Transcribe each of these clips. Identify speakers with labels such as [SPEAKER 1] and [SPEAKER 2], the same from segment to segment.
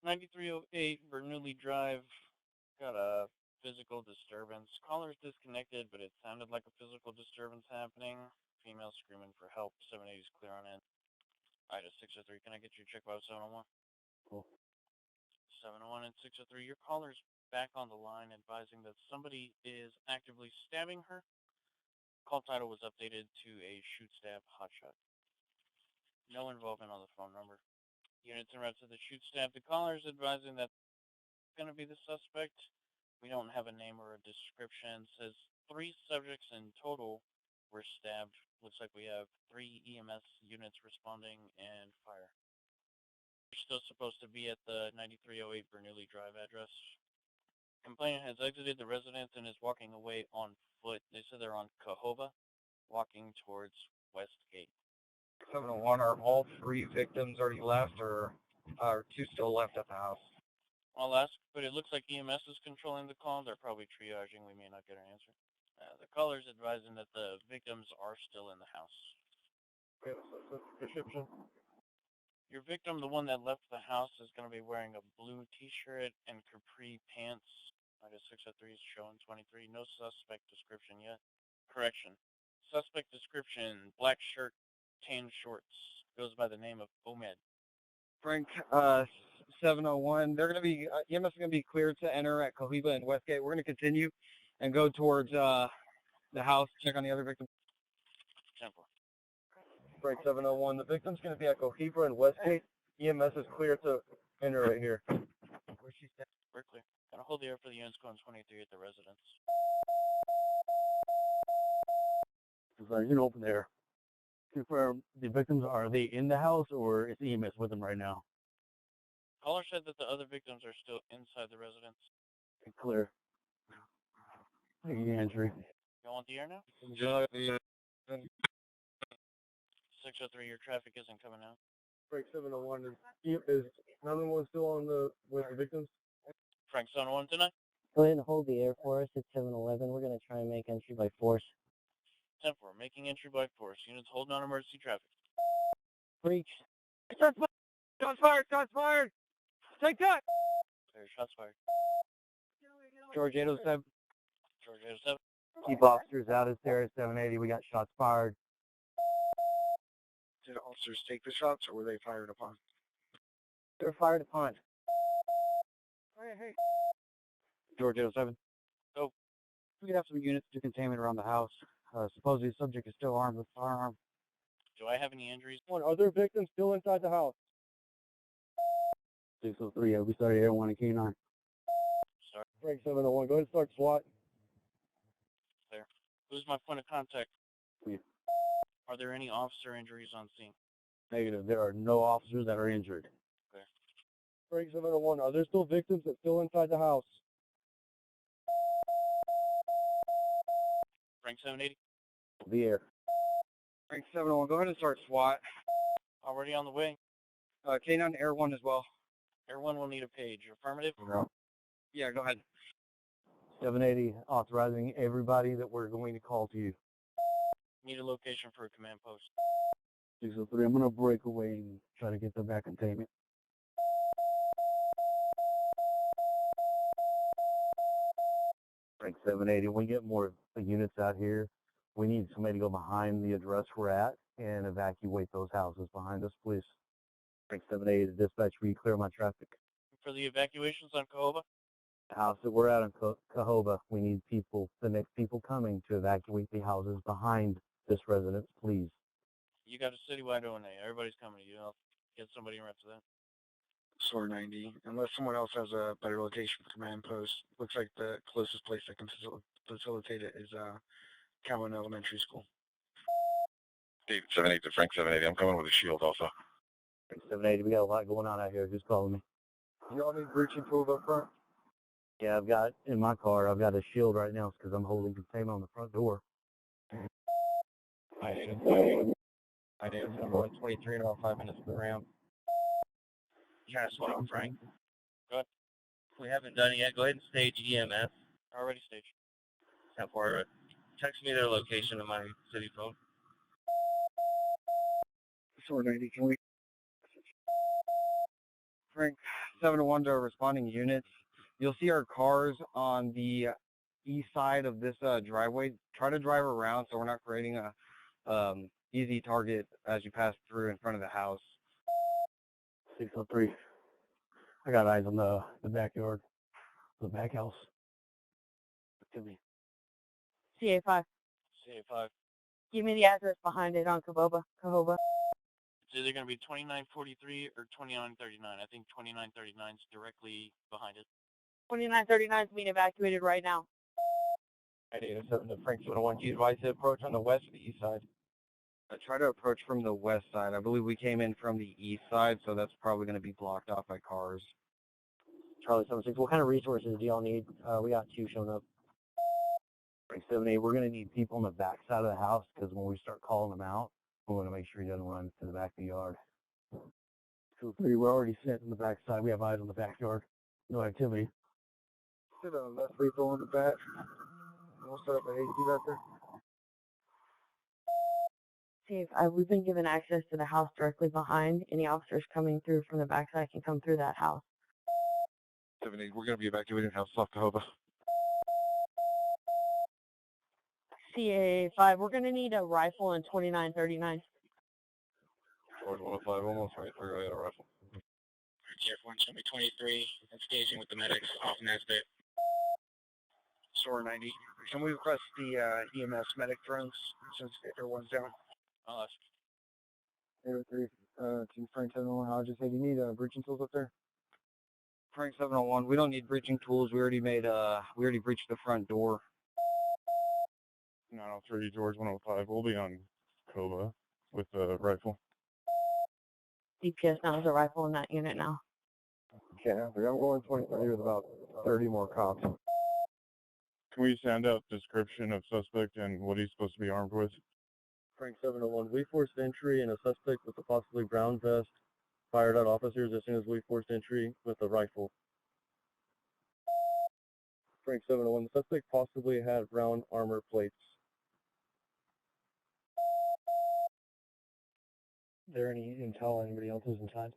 [SPEAKER 1] 9308 Bernoulli Drive. Got a physical disturbance. Caller's disconnected, but it sounded like a physical disturbance happening. Female screaming for help. 780 is clear on it. Ida 603, can I get your check by 701?
[SPEAKER 2] Cool.
[SPEAKER 1] 701 and 603, your caller's back on the line advising that somebody is actively stabbing her. Call title was updated to a shoot stab hotshot. No involvement on the phone number. Units en route to the shoot stab. The caller is advising that it's going to be the suspect. We don't have a name or a description. It says 3 subjects in total were stabbed. Looks like we have 3 EMS units responding and fire. We're still supposed to be at the 9308 Bernoulli Drive address. Complainant has exited the residence and is walking away on foot. They said they're on Cahova, walking towards Westgate.
[SPEAKER 2] 701, are all 3 victims already left, or are 2 still left at the house?
[SPEAKER 1] I'll ask, but it looks like EMS is controlling the call. They're probably triaging. We may not get an answer. The caller's advising that the victims are still in the house.
[SPEAKER 2] Okay, so description.
[SPEAKER 1] Your victim, the one that left the house, is going to be wearing a blue t-shirt and capri pants. Item 603 is showing 23. No suspect description yet. Correction. Suspect description, black shirt, tan shorts. Goes by the name of Omed.
[SPEAKER 2] Frank, 701, they're going to be, EMS is going to be cleared to enter at Cohiba and Westgate. We're going to continue and go towards the house, check on the other victim.
[SPEAKER 1] 10-4.
[SPEAKER 2] Frank, 701, the victim's going to be at Cohiba and Westgate. EMS is clear to enter right here. Where's she standing?
[SPEAKER 1] We're clear. Gonna hold the air for the units going 23 at the residence.
[SPEAKER 2] Sorry, you can open there. Confirm, the victims, are they in the house or is EMS with them right now?
[SPEAKER 1] Caller said that the other victims are still inside the residence.
[SPEAKER 2] Clear. Thank you, Andrew.
[SPEAKER 1] You on the air now? 603, your traffic isn't coming out.
[SPEAKER 2] Frank 701, is another one still on with the victims?
[SPEAKER 1] Frank 701 tonight?
[SPEAKER 3] Go ahead and hold the air for us at 711. We're going to try and make entry by force.
[SPEAKER 1] 10-4, making entry by force. Units holding on emergency traffic.
[SPEAKER 3] Breach.
[SPEAKER 2] Shots fired! Shots fired! Shots fired! Take that!
[SPEAKER 1] Clear, shots fired.
[SPEAKER 2] George 807.
[SPEAKER 1] George 807.
[SPEAKER 2] Keep officers out of there at 780. We got shots fired.
[SPEAKER 4] Did officers take the shots, or were they fired upon?
[SPEAKER 3] They're fired upon.
[SPEAKER 2] Hey. George 807.
[SPEAKER 1] Go.
[SPEAKER 2] We could have some units to containment around the house. Supposedly the subject is still armed with a firearm.
[SPEAKER 1] Do I have any injuries?
[SPEAKER 2] Are there victims still inside the house? 603, we started Air 1 and K9.
[SPEAKER 1] Start.
[SPEAKER 2] Frank 701, go ahead and start SWAT.
[SPEAKER 1] Clear. Who's my point of contact?
[SPEAKER 2] Yeah.
[SPEAKER 1] Are there any officer injuries on scene?
[SPEAKER 2] Negative, there are no officers that are injured.
[SPEAKER 1] Clear.
[SPEAKER 2] Frank 701, are there still victims that's still inside the house?
[SPEAKER 1] Frank 780.
[SPEAKER 2] The air. Frank 701, go ahead and start SWAT.
[SPEAKER 1] Already on the way.
[SPEAKER 2] K9 Air 1 as well.
[SPEAKER 1] Air 1 will need a page. Affirmative?
[SPEAKER 2] No. Yeah, go ahead. 780, authorizing everybody that we're going to call to you.
[SPEAKER 1] Need a location for a command post.
[SPEAKER 2] 603, I'm going to break away and try to get them back containment. Frank 780, when we get more units out here, we need somebody to go behind the address we're at and evacuate those houses behind us, please. Frank 780, the dispatch, will you clear my traffic?
[SPEAKER 1] For the evacuations on Cahova?
[SPEAKER 2] The house that we're at in Cahova, we need people, the next people coming to evacuate the houses behind this residence, please.
[SPEAKER 1] You got a citywide ONA. Everybody's coming to you. I'll get somebody in rep for that.
[SPEAKER 4] SOAR 90. Unless someone else has a better location for command post, looks like the closest place that can facilitate it is Calvin Elementary School.
[SPEAKER 5] David 780 to Frank 780. I'm coming with a shield also.
[SPEAKER 2] Frank 780, we got a lot going on out here. Who's calling me? You all need breaching proof up front? Yeah, I've got, in my car, I've got a shield right now because I'm holding containment on the front door.
[SPEAKER 6] I did number 123 in about 5 minutes for the ramp.
[SPEAKER 7] Yes, what up, Frank?
[SPEAKER 1] Go ahead.
[SPEAKER 7] We haven't done it yet. Go ahead and stage EMS.
[SPEAKER 1] Already staged.
[SPEAKER 7] 10-4. Text me their location on my city phone.
[SPEAKER 4] SOAR 90, can we?
[SPEAKER 6] Frank 701 to responding units. You'll see our cars on the east side of this driveway. Try to drive around so we're not creating a easy target as you pass through in front of the house.
[SPEAKER 2] 603. I got eyes on the backyard, the back house. Activity.
[SPEAKER 3] CA5,
[SPEAKER 1] CA5.
[SPEAKER 3] give me the address behind it on Cahoba.
[SPEAKER 1] It's either going to be 2943 or 2939. I think 2939 is directly behind it.
[SPEAKER 3] 2939 is being evacuated right now.
[SPEAKER 6] I did 7 to Frank 701. Do you advise to approach on the west or the east side? Try to approach from the west side. I believe we came in from the east side, so that's probably going to be blocked off by cars.
[SPEAKER 2] Charlie 76. What kind of resources do y'all need? We got 2 showing up. Frank 78. We're going to need people on the back side of the house because when we start calling them out, we want to make sure he doesn't run to the back of the yard. 203. We're already sent in the back side. We have eyes on the backyard. No activity.
[SPEAKER 4] Sit on left lethal on the back. We'll set up an AC back there.
[SPEAKER 3] CA5, we've been given access to the house directly behind. Any officers coming through from the backside can come through that house.
[SPEAKER 5] 78, we're going to be evacuating house off Cahoba.
[SPEAKER 3] CA5, we're going to need a rifle in 2939.
[SPEAKER 5] George 105, almost right. We're going to get a rifle.
[SPEAKER 7] GF1, show me 23, engaging with the medics off Nesbit.
[SPEAKER 4] SOAR 90. Can we request the EMS medic drones since everyone's down?
[SPEAKER 1] I'll ask.
[SPEAKER 4] 803 to Frank 701. I'll just say, do you need breaching tools up there?
[SPEAKER 6] Frank 701, we don't need breaching tools. We already breached the front door.
[SPEAKER 5] 903, George 105. We'll be on Cahoba with the rifle.
[SPEAKER 3] DPS now has a rifle in that unit now.
[SPEAKER 2] Okay, I'm going 23 with about 30 more cops.
[SPEAKER 5] Can we send out description of suspect and what he's supposed to be armed with?
[SPEAKER 2] Frank 701, we forced entry and a suspect with a possibly brown vest fired at officers as soon as we forced entry with a rifle. Frank 701, the suspect possibly had brown armor plates. Is there any intel on anybody else who's inside?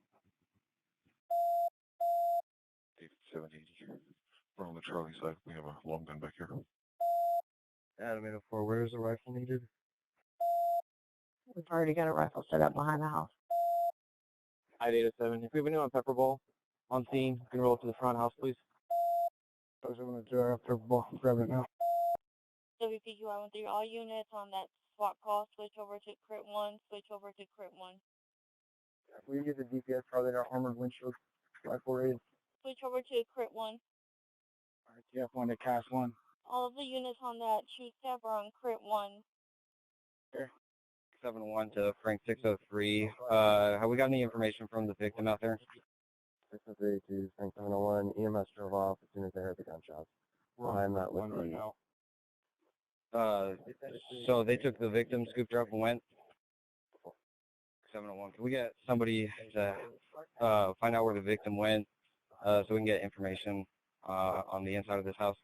[SPEAKER 5] David 780. We're on the Charlie side. We have a long gun back here.
[SPEAKER 2] Adam 804, where is the rifle needed?
[SPEAKER 3] We've already got a rifle set up behind the house.
[SPEAKER 6] I-Data 7. If we have anyone on Pepperball on scene, you can roll up to the front house, please.
[SPEAKER 4] I was going to do our Pepperball. Grab it now.
[SPEAKER 8] WPQI-13, all units on that SWAT call, switch over to Crit 1, switch over to Crit 1.
[SPEAKER 4] If we get the DPS, probably our armored windshield rifle rated.
[SPEAKER 8] Switch over to Crit 1.
[SPEAKER 4] RTF 1 to CAS 1.
[SPEAKER 8] All of the units on that shoot staff are on Crit 1.
[SPEAKER 6] 701 to Frank 603. Have we got any information from the victim out there?
[SPEAKER 2] 603 to Frank 701, EMS drove off as soon as they heard the gunshots. I'm not with
[SPEAKER 5] right
[SPEAKER 2] me.
[SPEAKER 5] now.
[SPEAKER 6] So they took the victim, scooped her up, and went. 701. Can we get somebody to find out where the victim went, so we can get information on the inside of this house?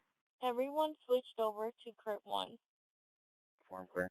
[SPEAKER 8] Everyone switched over to Crit 1.
[SPEAKER 6] Form clear.